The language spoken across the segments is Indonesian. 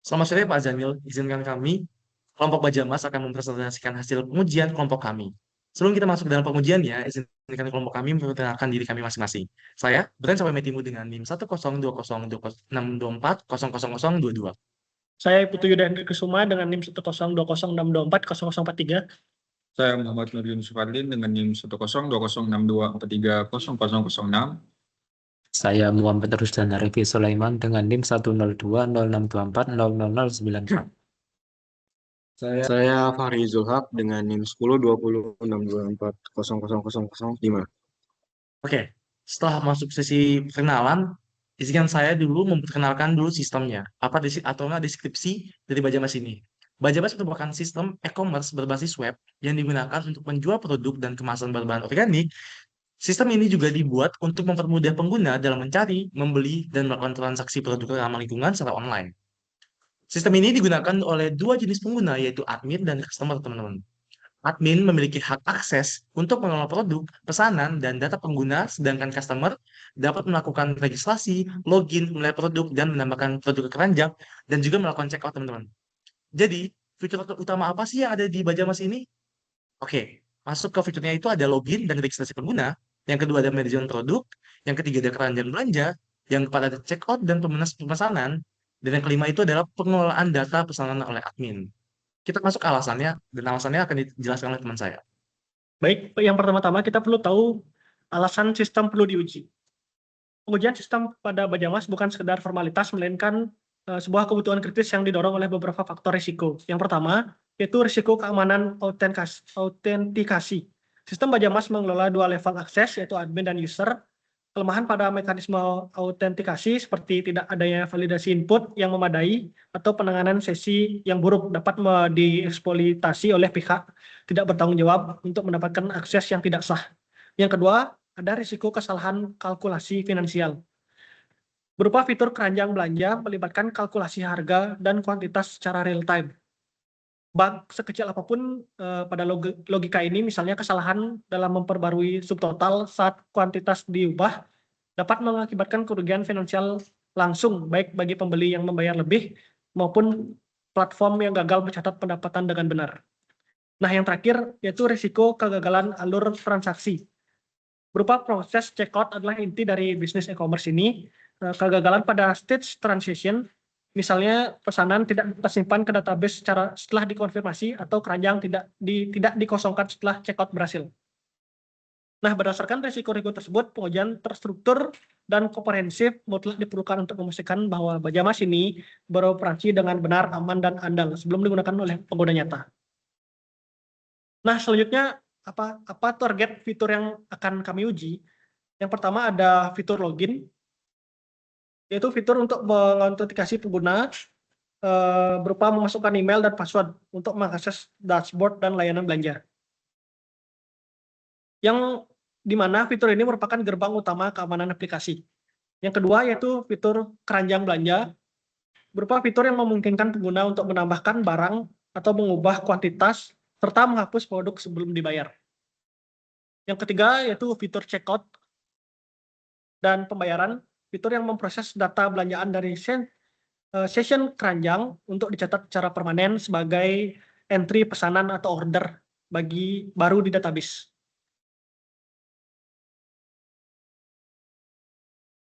Selamat sore Pak Zanil, izinkan kami, kelompok Bajamas akan mempresentasikan hasil pengujian kelompok kami. Sebelum kita masuk ke dalam pengujiannya, izinkan kelompok kami memperkenalkan diri kami masing-masing. Saya, Brand sampai Metimu dengan NIM 102020624000022. Saya Putu Yuda Hendrik Kusuma dengan NIM 10206240043. Saya Muhammad Nur Yunus Fadlin dengan NIM 1020624300006. Saya Muhammad Rusdan Arifi Sulaiman dengan NIM 10206240009. Saya Fahri Zulhab dengan NIM 102062400005. Oke, setelah masuk sesi perkenalan, izinkan saya dulu memperkenalkan dulu sistemnya. Atau enggak deskripsi dari Bajamas ini. Bajamas merupakan sistem e-commerce berbasis web yang digunakan untuk menjual produk dan kemasan berbahan organik. Sistem ini juga dibuat untuk mempermudah pengguna dalam mencari, membeli, dan melakukan transaksi produk ramah lingkungan secara online. Sistem ini digunakan oleh dua jenis pengguna, yaitu admin dan customer, teman-teman. Admin memiliki hak akses untuk mengelola produk, pesanan, dan data pengguna, sedangkan customer dapat melakukan registrasi, login, menilai produk, dan menambahkan produk ke keranjang, dan juga melakukan checkout, teman-teman. Jadi, fitur utama apa sih yang ada di Bajamas ini? Oke, masuk ke fiturnya itu ada login dan registrasi pengguna, yang kedua ada manajemen produk, yang ketiga ada keranjang belanja, yang keempat ada checkout dan pemesanan, dan yang kelima itu adalah pengelolaan data pesanan oleh admin. Kita masuk ke alasannya, dan alasannya akan dijelaskan oleh teman saya. Baik, yang pertama-tama kita perlu tahu alasan sistem perlu diuji. Pengujian sistem pada Bajamas bukan sekedar formalitas, melainkan sebuah kebutuhan kritis yang didorong oleh beberapa faktor risiko. Yang pertama, yaitu risiko keamanan autentikasi. Sistem Bajamas mengelola dua level akses, yaitu admin dan user. Kelemahan pada mekanisme autentikasi seperti tidak adanya validasi input yang memadai atau penanganan sesi yang buruk dapat dieksploitasi oleh pihak tidak bertanggung jawab untuk mendapatkan akses yang tidak sah. Yang kedua, ada risiko kesalahan kalkulasi finansial. Berupa fitur keranjang belanja melibatkan kalkulasi harga dan kuantitas secara real time. Bug sekecil apapun pada logika ini, misalnya kesalahan dalam memperbarui subtotal saat kuantitas diubah, dapat mengakibatkan kerugian finansial langsung, baik bagi pembeli yang membayar lebih maupun platform yang gagal mencatat pendapatan dengan benar. Nah, yang terakhir yaitu risiko kegagalan alur transaksi. Berupa proses checkout adalah inti dari bisnis e-commerce ini. Kegagalan pada stage transition, misalnya pesanan tidak tersimpan ke database setelah dikonfirmasi atau keranjang tidak dikosongkan setelah checkout berhasil. Nah, berdasarkan risiko-risiko tersebut, pengujian terstruktur dan komprehensif mutlak diperlukan untuk memastikan bahwa Bajamas ini beroperasi dengan benar, aman, dan andal sebelum digunakan oleh pengguna nyata. Nah, selanjutnya apa target fitur yang akan kami uji? Yang pertama ada fitur login, yaitu fitur untuk mengautentikasi pengguna berupa memasukkan email dan password untuk mengakses dashboard dan layanan belanja. Yang di mana fitur ini merupakan gerbang utama keamanan aplikasi. Yang kedua yaitu fitur keranjang belanja, berupa fitur yang memungkinkan pengguna untuk menambahkan barang atau mengubah kuantitas serta menghapus produk sebelum dibayar. Yang ketiga yaitu fitur checkout dan pembayaran, fitur yang memproses data belanjaan dari session keranjang untuk dicatat secara permanen sebagai entry pesanan atau order baru di database.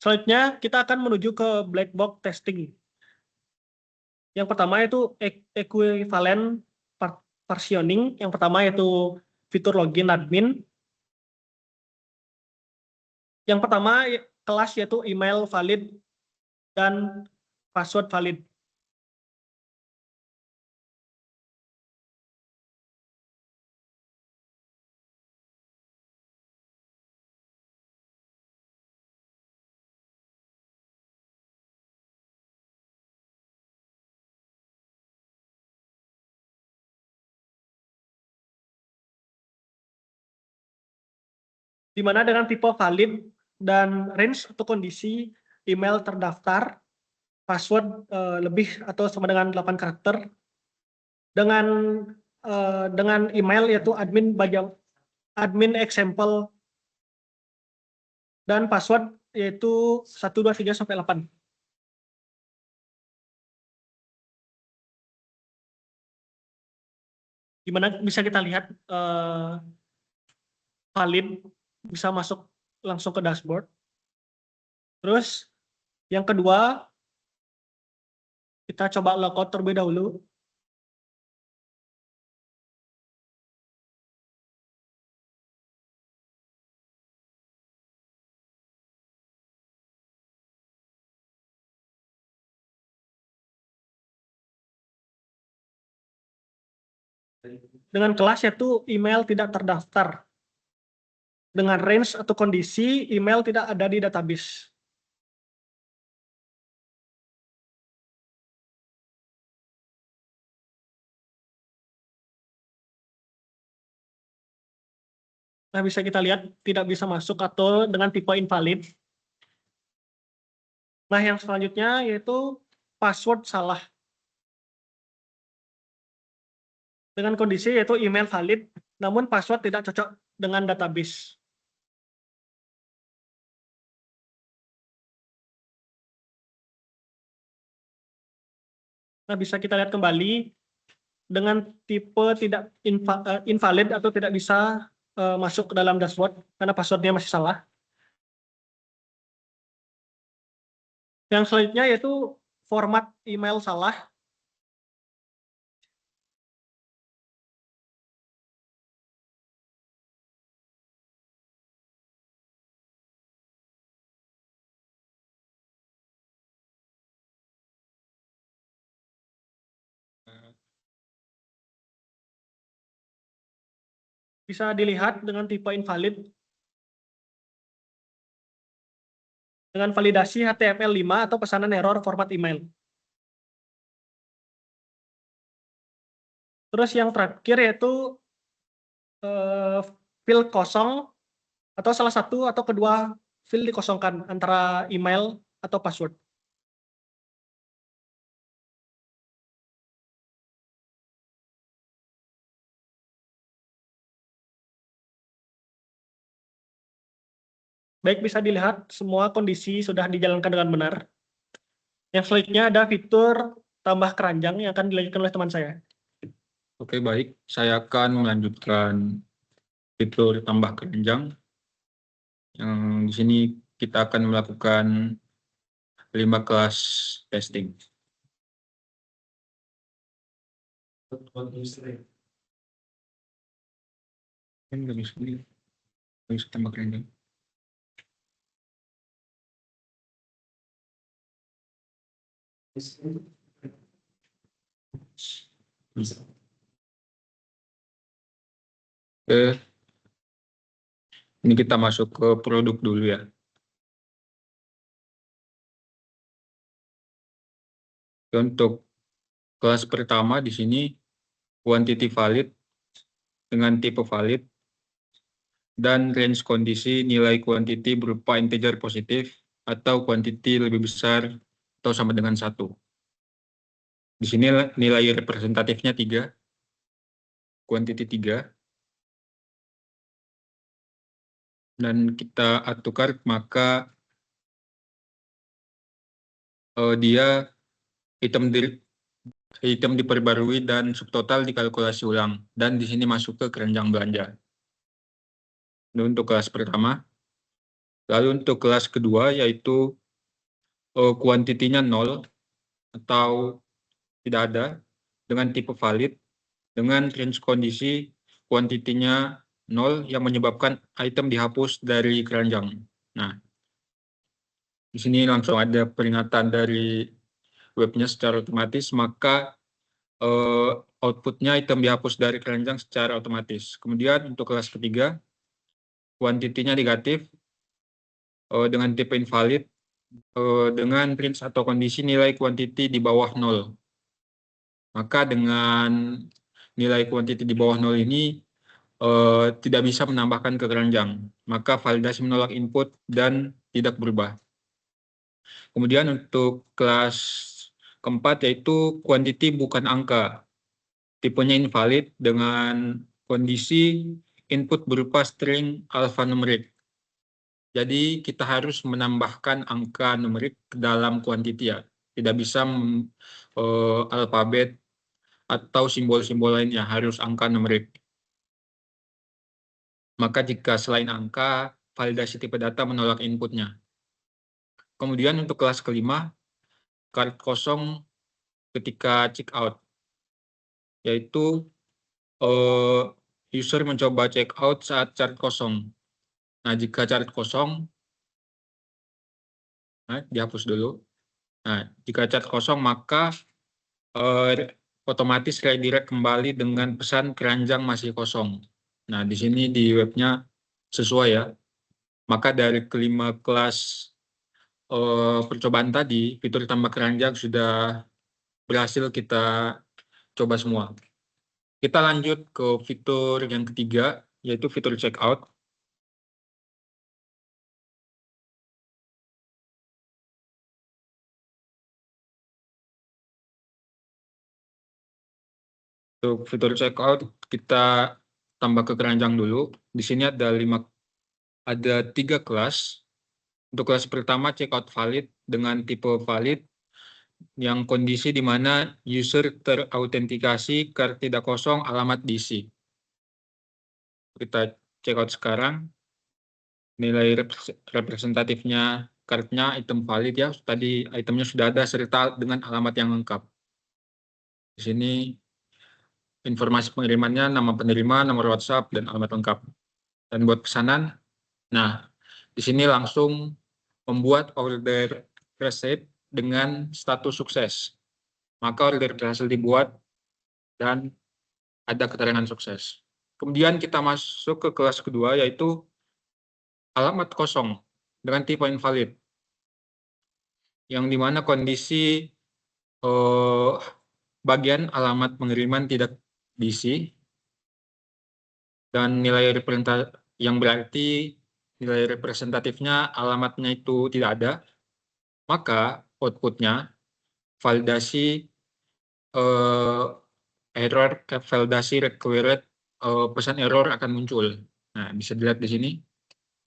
Selanjutnya kita akan menuju ke black box testing. Yang pertama yaitu equivalent partitioning. Yang pertama yaitu fitur login admin. Yang pertama kelas yaitu email valid dan password valid. Di mana dengan tipe valid dan range atau kondisi email terdaftar, password lebih atau sama dengan 8 karakter, dengan email yaitu admin example, dan password yaitu 123 sampai 8. di mana bisa kita lihat valid bisa masuk langsung ke dashboard. Terus yang kedua, kita coba logout terlebih dahulu. Dengan kelas yaitu email tidak terdaftar. Dengan range atau kondisi email tidak ada di database. Nah, bisa kita lihat tidak bisa masuk atau dengan tipe invalid. Nah, yang selanjutnya yaitu password salah. Dengan kondisi yaitu email valid, namun password tidak cocok dengan database. Nah, bisa kita lihat kembali dengan tipe tidak invalid atau tidak bisa masuk ke dalam dashboard karena passwordnya masih salah. Yang selanjutnya yaitu format email salah. Bisa dilihat dengan tipe invalid. Dengan validasi HTML5 atau pesanan error format email. Terus yang terakhir yaitu field kosong atau salah satu atau kedua field dikosongkan antara email atau password. Baik, bisa dilihat semua kondisi sudah dijalankan dengan benar. Yang selanjutnya ada fitur tambah keranjang yang akan dilanjutkan oleh teman saya. Oke, baik. Saya akan melanjutkan fitur tambah keranjang. Yang di sini kita akan melakukan 5 kelas testing. Kan nggak bisa tambah keranjang. Oke, ini kita masuk ke produk dulu ya. Untuk kelas pertama di sini quantity valid dengan tipe valid dan range kondisi nilai quantity berupa integer positif atau quantity lebih besar atau sama dengan 1. Di sini nilai representatifnya 3, quantity 3. Dan kita tukar, maka dia item diperbarui dan subtotal dikalkulasi ulang. Dan di sini masuk ke keranjang belanja. Ini untuk kelas pertama. Lalu untuk kelas kedua yaitu kuantitinya 0 atau tidak ada dengan tipe valid dengan range kondisi kuantitinya 0 yang menyebabkan item dihapus dari keranjang. Nah, di sini langsung ada peringatan dari webnya secara otomatis, maka outputnya item dihapus dari keranjang secara otomatis. Kemudian untuk kelas ketiga, kuantitinya negatif dengan tipe invalid dengan range atau kondisi nilai kuantiti di bawah 0. Maka dengan nilai kuantiti di bawah 0 ini tidak bisa menambahkan ke keranjang. Maka validasi menolak input dan tidak berubah. Kemudian untuk kelas keempat yaitu quantity bukan angka. Tipenya invalid dengan kondisi input berupa string alphanumerik. Jadi kita harus menambahkan angka numerik ke dalam quantity ya. Tidak bisa alfabet atau simbol-simbol lainnya, harus angka numerik. Maka jika selain angka, validasi tipe data menolak inputnya. Kemudian untuk kelas kelima, card kosong ketika check out, yaitu user mencoba check out saat card kosong. Nah, jika card kosong, dihapus dulu. Nah, jika card kosong, maka otomatis redirect kembali dengan pesan keranjang masih kosong. Nah, di sini di webnya sesuai ya. Maka dari kelima kelas percobaan tadi, fitur tambah keranjang sudah berhasil kita coba semua. Kita lanjut ke fitur yang ketiga, yaitu fitur checkout. Untuk fitur checkout, kita tambah ke keranjang dulu. Di sini ada 3 kelas. Untuk kelas pertama, checkout valid dengan tipe valid, yang kondisi di mana user terautentikasi, card tidak kosong, alamat diisi. Kita checkout sekarang. Nilai representatifnya cardnya item valid ya. Tadi itemnya sudah ada serta dengan alamat yang lengkap. Di sini informasi pengirimannya, nama penerima, nomor WhatsApp, dan alamat lengkap. Dan buat pesanan, nah di sini langsung membuat order receipt dengan status sukses. Maka order berhasil dibuat dan ada keterangan sukses. Kemudian kita masuk ke kelas kedua, yaitu alamat kosong dengan tipe invalid, yang dimana kondisi bagian alamat pengiriman tidak diisi dan nilai yang berarti nilai representatifnya alamatnya itu tidak ada, maka outputnya validasi error validasi required pesan error akan muncul. Nah, bisa dilihat di sini.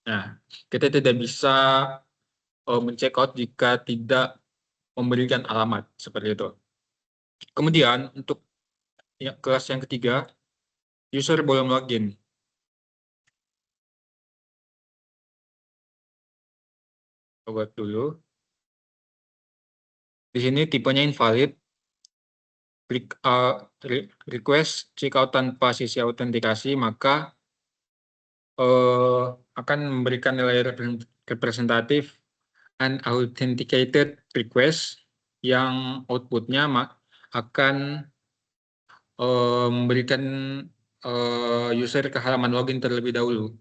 Nah, kita tidak bisa men-check out jika tidak memberikan alamat seperti itu. Kemudian untuk kelas yang ketiga, user belum login. Coba dulu. Di sini tipenya invalid. Request checkout tanpa sisi autentikasi, maka akan memberikan nilai representatif unauthenticated request, yang outputnya akan memberikan user ke halaman login terlebih dahulu.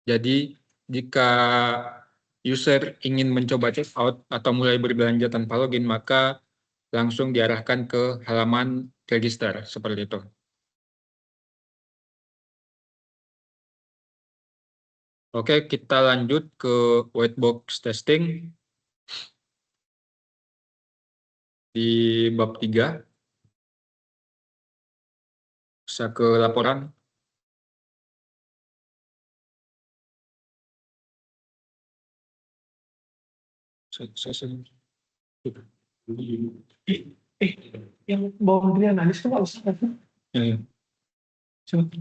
Jadi jika user ingin mencoba check out atau mulai berbelanja tanpa login, maka langsung diarahkan ke halaman register seperti itu. Oke, kita lanjut ke white box testing di bab 3. Bisa ke laporan. Yang boundary analis itu harus apa? Ya. Coba.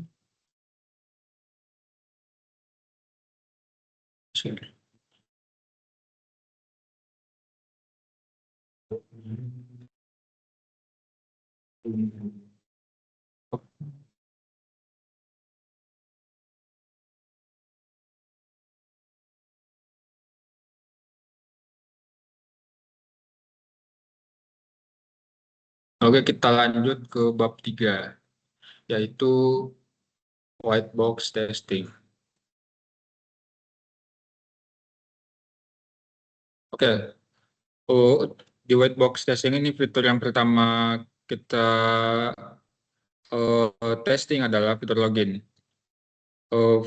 Oke, kita lanjut ke bab 3, yaitu white box testing. Oke, di white box testing ini fitur yang pertama kita testing adalah fitur login.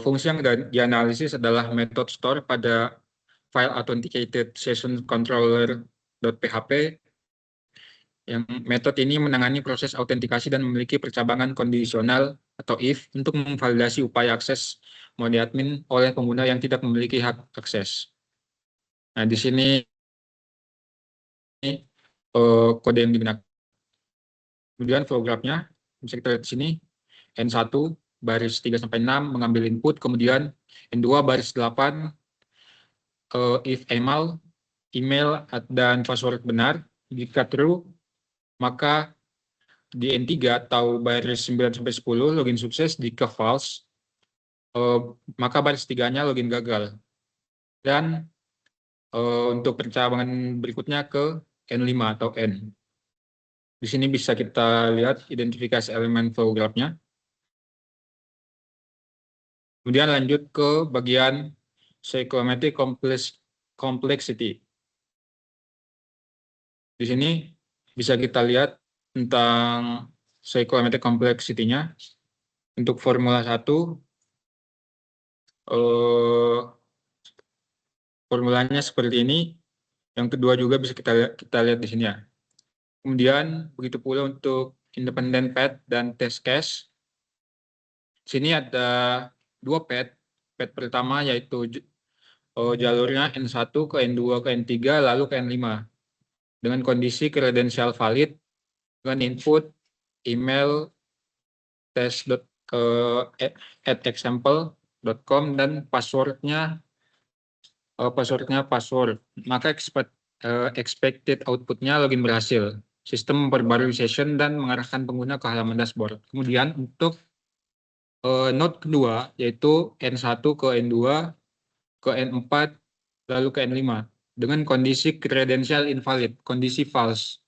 Fungsi yang dianalisis adalah method store pada file authenticated session controller.php. Yang metode ini menangani proses autentikasi dan memiliki percabangan kondisional atau if untuk memvalidasi upaya akses mode admin oleh pengguna yang tidak memiliki hak akses. Nah, di sini kode yang digunakan. Kemudian flow graph-nya bisa kita lihat di sini. N1 baris 3-6 mengambil input, kemudian N2 baris 8 if email dan password benar. Jika true, maka di N3 atau baris 9-10 login sukses. Jika false, maka baris 3-nya login gagal. Dan untuk pencabangan berikutnya ke N5 atau N. Di sini bisa kita lihat identifikasi elemen flow graph-nya. Kemudian lanjut ke bagian psychometric complexity. Di sini bisa kita lihat tentang psychometric complexity-nya. Untuk formula 1, formulanya seperti ini. Yang kedua juga bisa kita lihat di sini ya. Kemudian begitu pula untuk independent path dan test case. Di sini ada dua path. Path pertama yaitu jalurnya N1 ke N2 ke N3 lalu ke N5 dengan kondisi kredensial valid dengan input email test.example.com dan password, maka expected outputnya login berhasil. Sistem memperbarui session dan mengarahkan pengguna ke halaman dashboard. Kemudian untuk node kedua yaitu N1 ke N2 ke N4 lalu ke N5 dengan kondisi kredensial invalid, kondisi false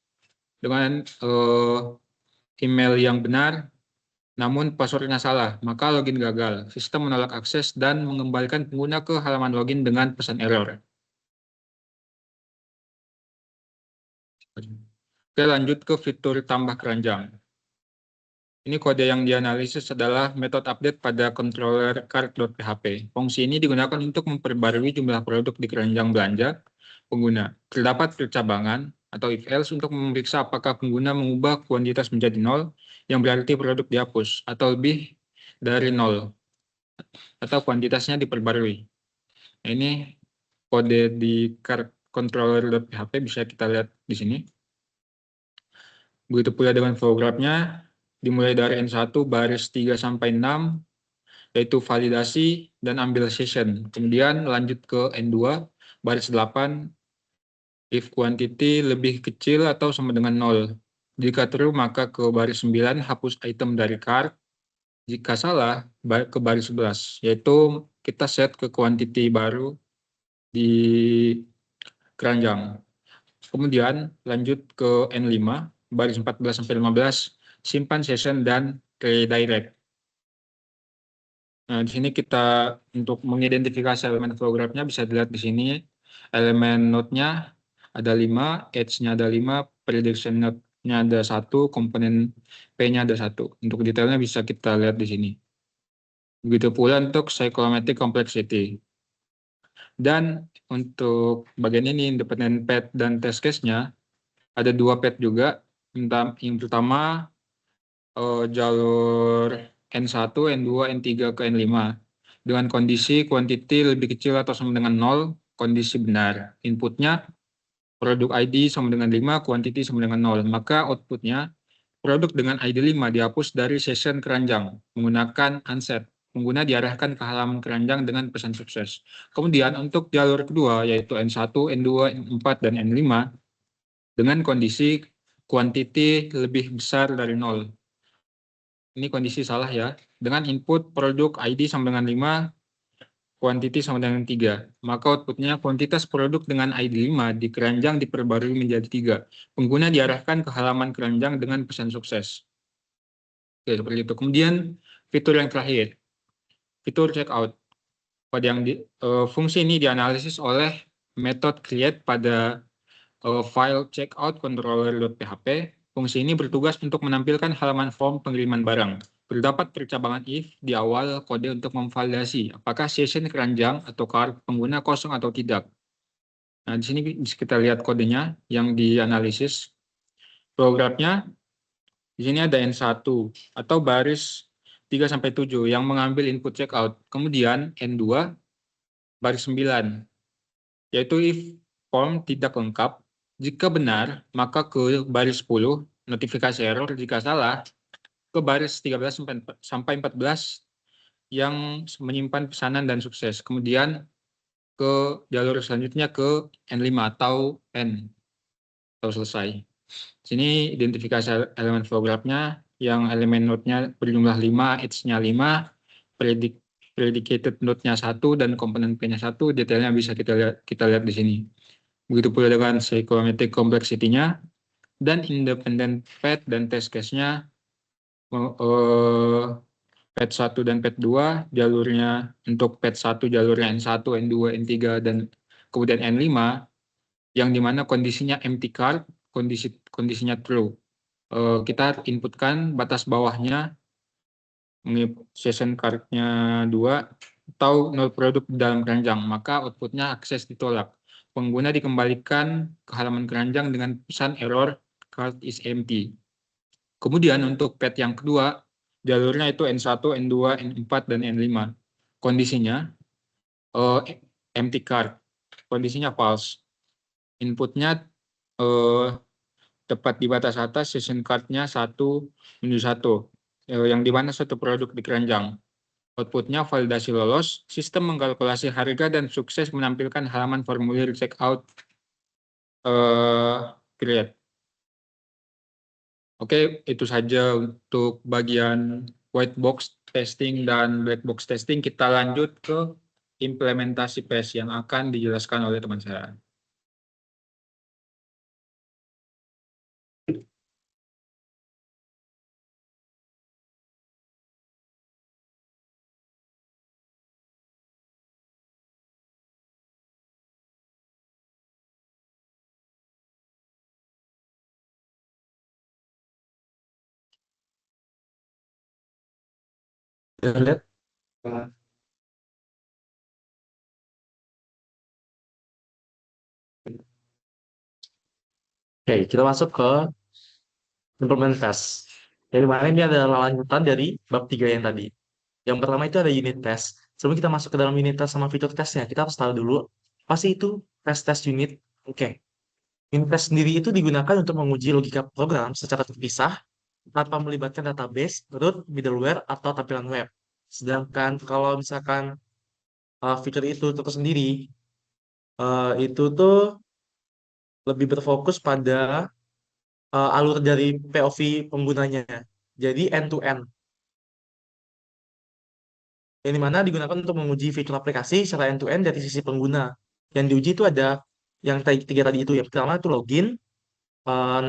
dengan email yang benar namun passwordnya salah, maka login gagal. Sistem menolak akses dan mengembalikan pengguna ke halaman login dengan pesan error. Oke, lanjut ke fitur tambah keranjang. Ini kode yang dianalisis adalah metode update pada controller cart.php. Fungsi ini digunakan untuk memperbarui jumlah produk di keranjang belanja pengguna. Terdapat percabangan atau if else untuk memeriksa apakah pengguna mengubah kuantitas menjadi 0, yang berarti produk dihapus, atau lebih dari 0, atau kuantitasnya diperbarui. Nah, ini kode di cart controller.php bisa kita lihat di sini. Begitu pula dengan flow graph-nya, dimulai dari N1 baris 3-6, yaitu validasi dan ambil session. Kemudian lanjut ke N2, baris 8, if quantity lebih kecil atau sama dengan 0. Jika true, maka ke baris 9, hapus item dari cart. Jika salah, ke baris 11, yaitu kita set ke quantity baru di keranjang. Kemudian lanjut ke N5, baris 14-15, simpan session dan redirect. Nah, di sini kita untuk mengidentifikasi elemen flow graph-nya bisa dilihat di sini. Elemen node-nya ada 5, edge-nya ada 5, prediction node-nya ada 1, komponen P-nya ada 1. Untuk detailnya bisa kita lihat di sini. Begitu pula untuk psychometric complexity. Dan untuk bagian ini, independent path dan test case-nya, ada dua path juga. Yang pertama, jalur N1, N2, N3 ke N5. Dengan kondisi quantity lebih kecil atau sama dengan 0, kondisi benar. Inputnya, produk ID sama dengan 5, quantity sama dengan 0. Maka outputnya, produk dengan ID 5 dihapus dari session keranjang menggunakan unset. Pengguna diarahkan ke halaman keranjang dengan pesan sukses. Kemudian untuk jalur kedua yaitu N1, N2, N4, dan N5 dengan kondisi quantity lebih besar dari 0. Ini kondisi salah ya. Dengan input produk ID sama dengan 5, quantity sama dengan 3. Maka outputnya kuantitas produk dengan ID 5 di keranjang diperbarui menjadi 3. Pengguna diarahkan ke halaman keranjang dengan pesan sukses. Oke, seperti itu. Kemudian fitur yang terakhir, fitur checkout. Fungsi ini dianalisis oleh metode create pada file checkout controller.php. Fungsi ini bertugas untuk menampilkan halaman form pengiriman barang. Terdapat percabangan if di awal kode untuk memvalidasi apakah session keranjang atau cart pengguna kosong atau tidak. Nah, di sini bisa kita lihat kodenya yang dianalisis. Programnya di sini ada N1 atau baris 3-7 yang mengambil input checkout. Kemudian N2 baris 9, yaitu if form tidak lengkap. Jika benar, maka ke baris 10 notifikasi error jika salah ke baris 13 sampai 14 yang menyimpan pesanan dan sukses. Kemudian ke jalur selanjutnya ke N5 atau N atau selesai. Sini identifikasi elemen flow graph-nya yang elemen node-nya berjumlah 5, edge-nya 5, predicated node-nya 1 dan komponen P-nya 1, detailnya bisa kita lihat di sini. Begitu pula dengan psychometric complexity-nya dan independent path dan test case-nya, path 1 dan path 2, jalurnya untuk path 1 jalurnya N1, N2, N3 dan kemudian N5 yang dimana kondisinya empty card, kondisinya true. Kita inputkan batas bawahnya session card-nya 2 atau nol produk di dalam keranjang, maka outputnya akses ditolak. Pengguna dikembalikan ke halaman keranjang dengan pesan error card is empty. Kemudian untuk path yang kedua, jalurnya itu N1, N2, N4, dan N5. Kondisinya empty card, kondisinya false. Inputnya tepat di batas atas, session card-nya 1 menuju 1, yang dimana satu produk di keranjang. Outputnya validasi lolos, sistem mengkalkulasi harga dan sukses menampilkan halaman formulir checkout create. Oke, itu saja untuk bagian white box testing dan black box testing. Kita lanjut ke implementasi PES yang akan dijelaskan oleh teman saya. Lihat. Oke, kita masuk ke implement test. Jadi mana ini adalah lanjutan dari bab 3 yang tadi. Yang pertama itu ada unit test. Sebelum kita masuk ke dalam unit test sama fitur testnya, kita harus tahu dulu apa sih itu test unit. Oke. Unit test sendiri itu digunakan untuk menguji logika program secara terpisah tanpa melibatkan database, root, middleware, atau tampilan web. Sedangkan kalau misalkan fitur itu tersendiri, itu tuh lebih berfokus pada alur dari POV penggunanya. Jadi end to end. Yang dimana digunakan untuk menguji fitur aplikasi secara end to end dari sisi pengguna. Yang diuji itu ada yang tiga tadi itu. Yang pertama itu login,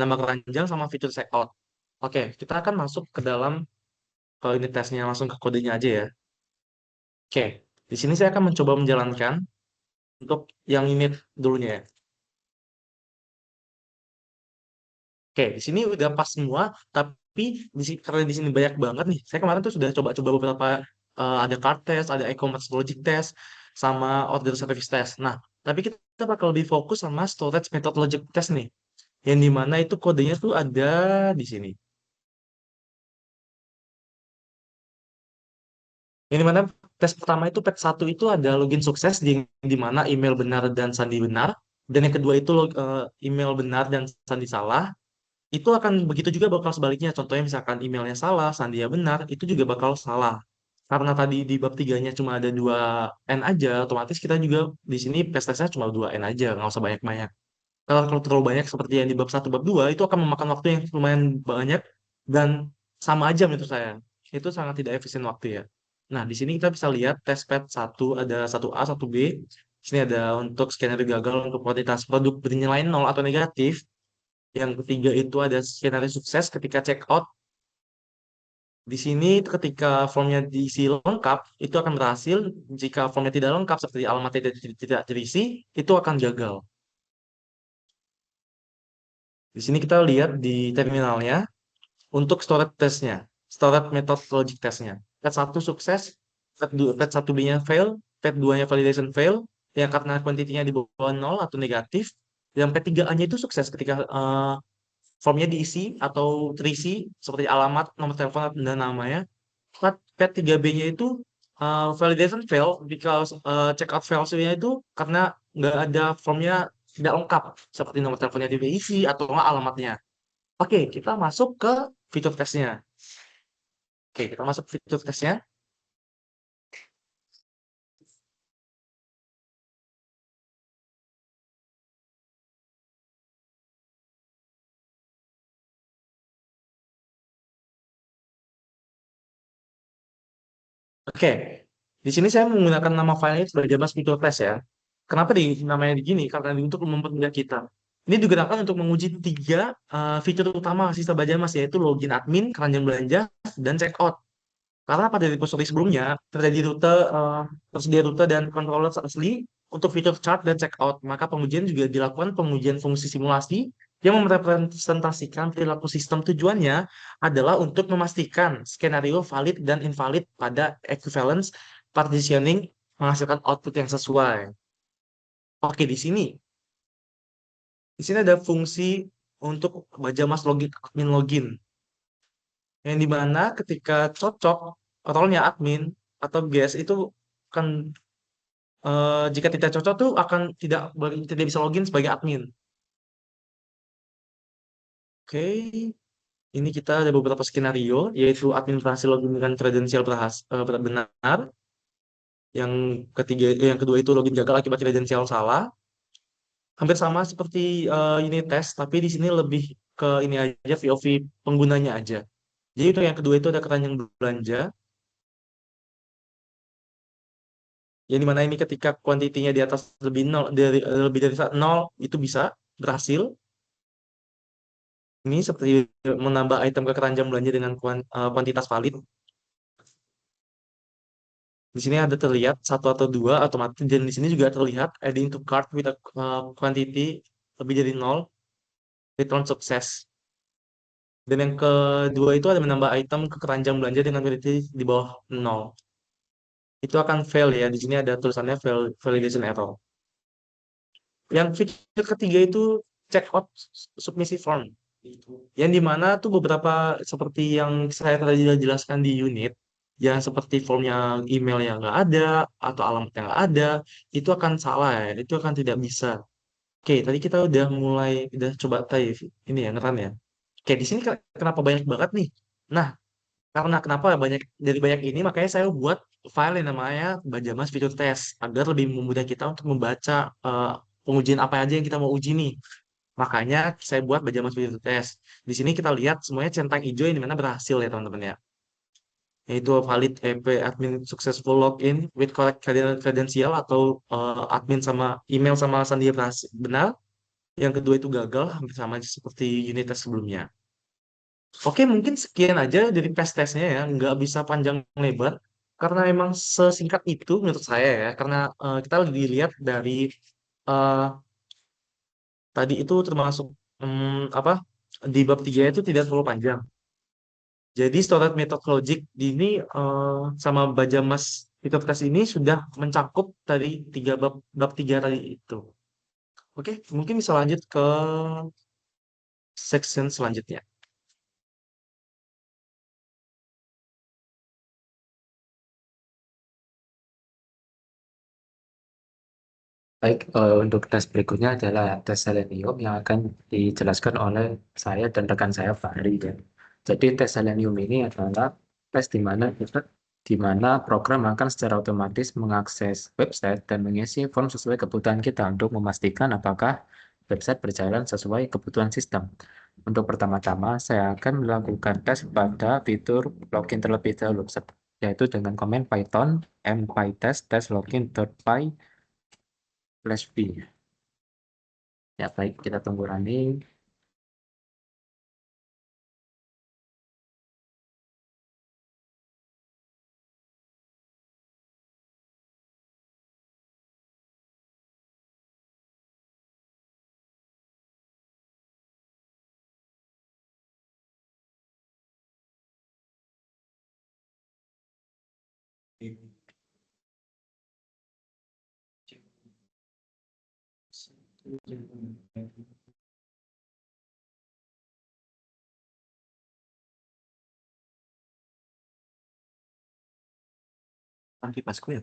nama keranjang, sama fitur checkout. Oke, kita akan masuk ke dalam unit testnya, langsung ke kodenya aja ya. Oke, di sini saya akan mencoba menjalankan untuk yang unit dulunya ya. Oke, di sini udah pas semua, tapi karena di sini banyak banget nih. Saya kemarin tuh sudah coba-coba beberapa, ada cart test, ada e-commerce logic test, sama order service test. Nah, tapi kita bakal lebih fokus sama storage method logic test nih, yang dimana itu kodenya tuh ada di sini. Yang dimana tes pertama itu pet 1 itu ada login sukses di mana email benar dan sandi benar, dan yang kedua itu email benar dan sandi salah. Itu akan begitu juga bakal sebaliknya. Contohnya misalkan emailnya salah, sandinya benar, itu juga bakal salah. Karena tadi di bab 3-nya cuma ada 2 N aja, otomatis kita juga di sini testnya cuma 2 N aja, nggak usah banyak-banyak. Kalau terlalu banyak seperti yang di bab 1, bab 2, itu akan memakan waktu yang lumayan banyak dan sama aja menurut saya. Itu sangat tidak efisien waktu ya. Nah, di sini kita bisa lihat test pad 1 ada 1A, 1B. Di sini ada untuk skenario gagal untuk kuantitas produk bernilai 0 atau negatif. Yang ketiga itu ada skenario sukses ketika check out. Di sini ketika formnya diisi lengkap, itu akan berhasil. Jika formnya tidak lengkap seperti alamatnya tidak terisi, itu akan gagal. Di sini kita lihat di terminalnya untuk storage testnya, storage method logic testnya. Pad 1 sukses, pad 1B-nya fail, pad 2-nya validation fail, yang karena kuantitinya di bawah 0 atau negatif. Yang pad 3A-nya itu sukses ketika formnya diisi atau terisi seperti alamat, nomor telepon, dan namanya. Pad 3B-nya itu validation fail because checkout fail-nya itu karena nggak ada formnya tidak lengkap seperti nomor teleponnya tidak diisi atau nggak alamatnya. Oke, kita masuk ke fitur tesnya. Oke, kita masuk ke fitur tesnya. Oke, di sini saya menggunakan nama filenya sebagai Mas Fitur Test ya. Kenapa namanya begini? Karena untuk mempermudah kita. Ini digunakan untuk menguji tiga fitur utama sistem Bajamas, yaitu login admin, keranjang belanja, dan checkout. Karena pada repository sebelumnya tersedia rute dan controller asli untuk fitur chart dan checkout, maka pengujian juga dilakukan pengujian fungsi simulasi yang merepresentasikan perilaku sistem. Tujuannya adalah untuk memastikan skenario valid dan invalid pada equivalence partitioning menghasilkan output yang sesuai. Oke, di sini ada fungsi untuk Bajamas login admin login, yang dimana ketika cocok role-nya admin atau guest itu akan jika tidak cocok tuh akan tidak bisa login sebagai admin. Oke, ini kita ada beberapa skenario, yaitu admin berhasil login dengan kredensial benar. Yang kedua itu login gagal akibat kredensial salah. Hampir sama seperti unit test, tapi di sini lebih ke ini aja VOV penggunanya aja. Jadi itu yang kedua itu ada keranjang belanja, yang dimana ini ketika kuantitinya di atas lebih dari 0 itu bisa berhasil. Ini seperti menambah item ke keranjang belanja dengan kuantitas valid. Di sini ada terlihat satu atau dua otomatis, dan di sini juga terlihat adding to cart with a quantity lebih dari 0, return sukses. Dan yang kedua itu ada menambah item ke keranjang belanja dengan quantity di bawah 0. Itu akan fail ya. Di sini ada tulisannya validation error. Yang fitur ketiga itu check out submisi form. Yang dimana tuh beberapa seperti yang saya tadi jelaskan di unit, yang seperti formnya email yang nggak ada atau alamat yang nggak ada, itu akan salah ya, itu akan tidak bisa. Oke, tadi kita udah coba tadi ini ya ngeran ya. Oke, di sini kenapa banyak banget nih? Nah, karena kenapa dari banyak ini makanya saya buat file yang namanya Bajamas Fitur Test agar lebih memudahkan kita untuk membaca pengujian apa aja yang kita mau uji nih. Makanya saya buat Bajamas Video Test. Di sini kita lihat semuanya centang hijau yang dimana berhasil ya teman-teman ya. Yaitu valid EP admin successful login with correct credential atau admin sama email sama sandia berhasil benar. Yang kedua itu gagal, hampir sama seperti unit test sebelumnya. Oke, mungkin sekian aja dari testnya ya, nggak bisa panjang lebar karena emang sesingkat itu menurut saya ya. Karena kita dilihat dari eh, tadi itu termasuk apa di bab 3 itu tidak terlalu panjang. Jadi storage method logic ini sama Bajamas Fitur ini sudah mencakup dari bab 3 tadi itu. Oke, mungkin bisa lanjut ke section selanjutnya. Baik, untuk tes berikutnya adalah tes selenium yang akan dijelaskan oleh saya dan rekan saya Fahri ya. Jadi tes selenium ini adalah tes di mana program akan secara otomatis mengakses website dan mengisi form sesuai kebutuhan kita untuk memastikan apakah website berjalan sesuai kebutuhan sistem. Untuk pertama-tama, saya akan melakukan tes pada fitur login terlebih dahulu, yaitu dengan komen Python mpytest login.py /v. Ya, baik, kita tunggu running. Nanti pasku ya.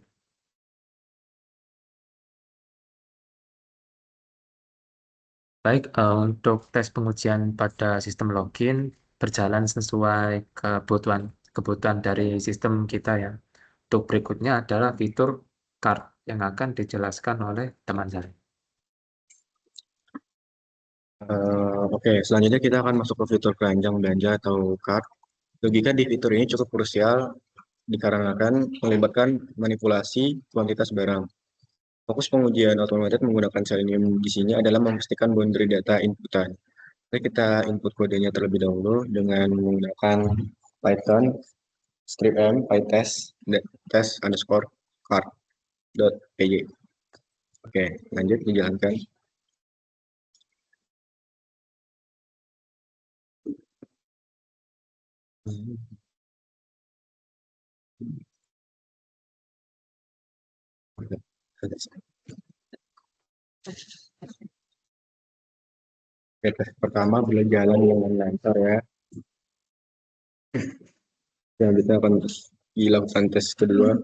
Baik, untuk tes pengujian pada sistem login berjalan sesuai kebutuhan dari sistem kita ya. Untuk berikutnya adalah fitur card yang akan dijelaskan oleh teman saya. Oke, selanjutnya kita akan masuk ke fitur keranjang belanja atau cart. Logika di fitur ini cukup krusial dikarenakan melibatkan manipulasi kuantitas barang. Fokus pengujian otomatis menggunakan Selenium di sini adalah memastikan boundary data inputan. Mari kita input kodenya terlebih dahulu dengan menggunakan Python script m pytest test underscore cart.py. Oke, lanjut dijalankan. Oke, tes pertama berjalan dengan lancar ya. Selanjutnya akan dilakukan tes kedua.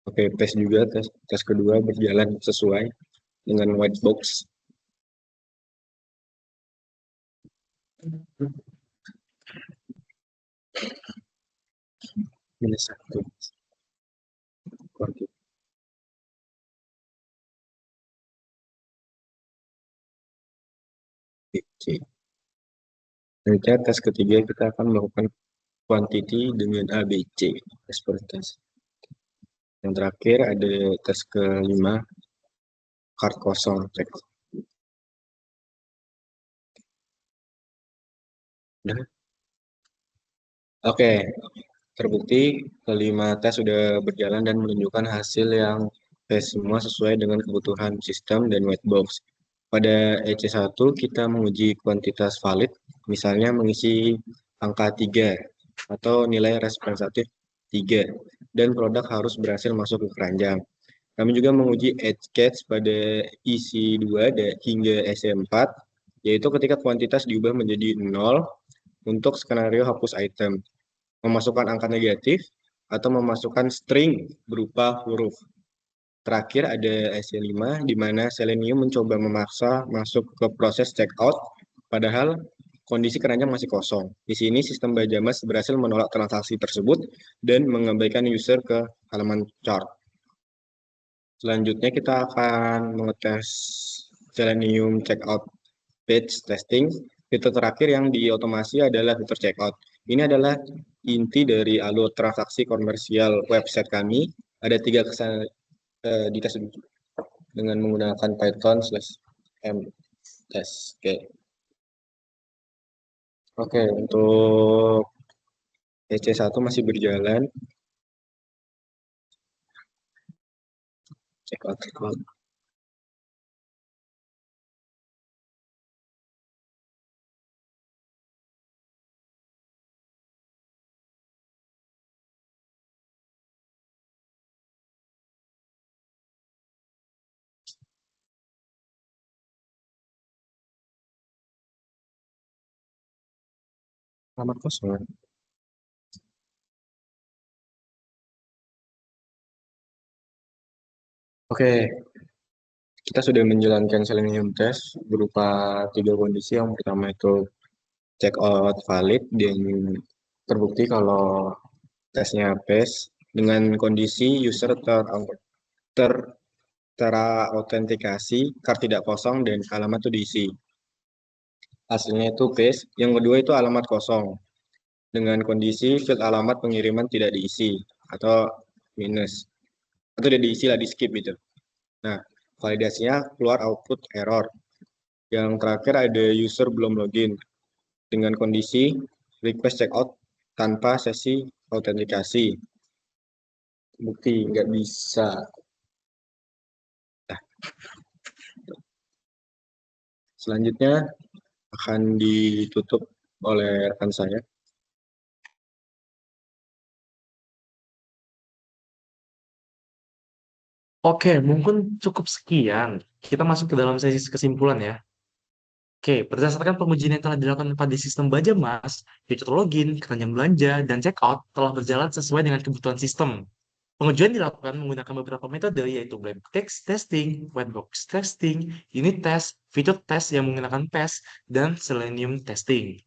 Oke, tes juga tes kedua berjalan sesuai dengan white box. Minus 1. Oke. Selanjutnya tes ketiga kita akan melakukan quantity dengan ABC, tes per tes. Yang terakhir ada tes kelima, card kosong. Cek. Udah. Oke, terbukti kelima tes sudah berjalan dan menunjukkan hasil yang tes semua sesuai dengan kebutuhan sistem dan white box. Pada EC1 kita menguji kuantitas valid, misalnya mengisi angka 3 atau nilai representatif 3, dan produk harus berhasil masuk ke keranjang. Kami juga menguji edge case pada EC2 hingga EC4, yaitu ketika kuantitas diubah menjadi 0 untuk skenario hapus item, memasukkan angka negatif, atau memasukkan string berupa huruf. Terakhir ada EC5, di mana Selenium mencoba memaksa masuk ke proses checkout, padahal kondisi keranjang masih kosong. Di sini sistem Bajamas berhasil menolak transaksi tersebut dan mengabaikan user ke halaman chart. Selanjutnya kita akan mengetes Selenium checkout page testing. Fitur terakhir yang diotomasi adalah fitur checkout. Ini adalah inti dari alur transaksi komersial website kami. Ada 3 di tes dengan menggunakan Python/m test. Oke, untuk EC1 masih berjalan. Checkout. Alamat kosong. Oke, kita sudah menjalankan Selenium test berupa 3 kondisi. Yang pertama itu checkout valid dan terbukti kalau tesnya pass dengan kondisi user terautentikasi, card tidak kosong dan alamat itu diisi. Hasilnya itu pass. Yang kedua itu alamat kosong dengan kondisi field alamat pengiriman tidak diisi atau minus, atau tidak diisi lah, di skip gitu. Nah, validasinya keluar output error. Yang terakhir ada user belum login dengan kondisi request checkout tanpa sesi autentikasi. Bukti nggak bisa. Nah, selanjutnya akan ditutup oleh rekan saya. Oke, mungkin cukup sekian. Kita masuk ke dalam sesi kesimpulan ya. Oke, berdasarkan pengujian yang telah dilakukan pada sistem Bajamas, fitur login, keranjang belanja, dan checkout telah berjalan sesuai dengan kebutuhan sistem. Pengujian dilakukan menggunakan beberapa metode yaitu black box testing, white box testing, unit test, feature test yang menggunakan PES, dan selenium testing.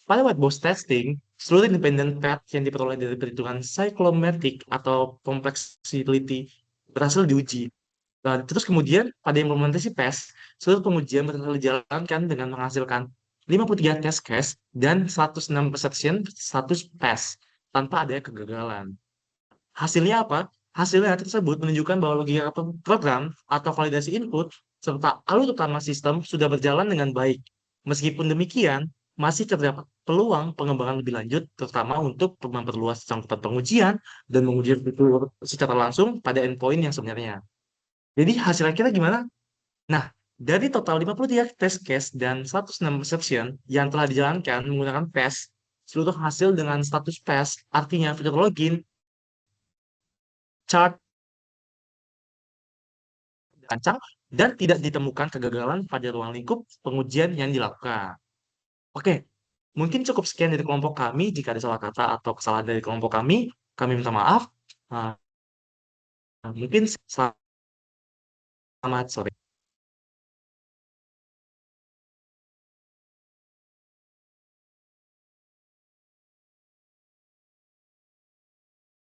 Pada white box testing, seluruh independent path yang diperoleh dari perhitungan cyclomatic atau complexity berhasil diuji. Nah, terus kemudian pada implementasi PES, seluruh pengujian berhasil dijalankan dengan menghasilkan 53 test case dan 106 perception status PES tanpa adanya kegagalan. Hasilnya apa? Hasilnya tersebut menunjukkan bahwa logika program atau validasi input serta alur utama sistem sudah berjalan dengan baik. Meskipun demikian, masih terdapat peluang pengembangan lebih lanjut, terutama untuk memperluas cakupan pengujian dan menguji fitur secara langsung pada endpoint yang sebenarnya. Jadi hasilnya kita gimana? Nah, dari total 53 test case dan 106 exception yang telah dijalankan menggunakan PES, seluruh hasil dengan status PES, artinya fitur login, chart, rancang, dan tidak ditemukan kegagalan pada ruang lingkup pengujian yang dilakukan. Oke, mungkin cukup sekian dari kelompok kami. Jika ada salah kata atau kesalahan dari kelompok kami minta maaf. Mungkin selamat sore.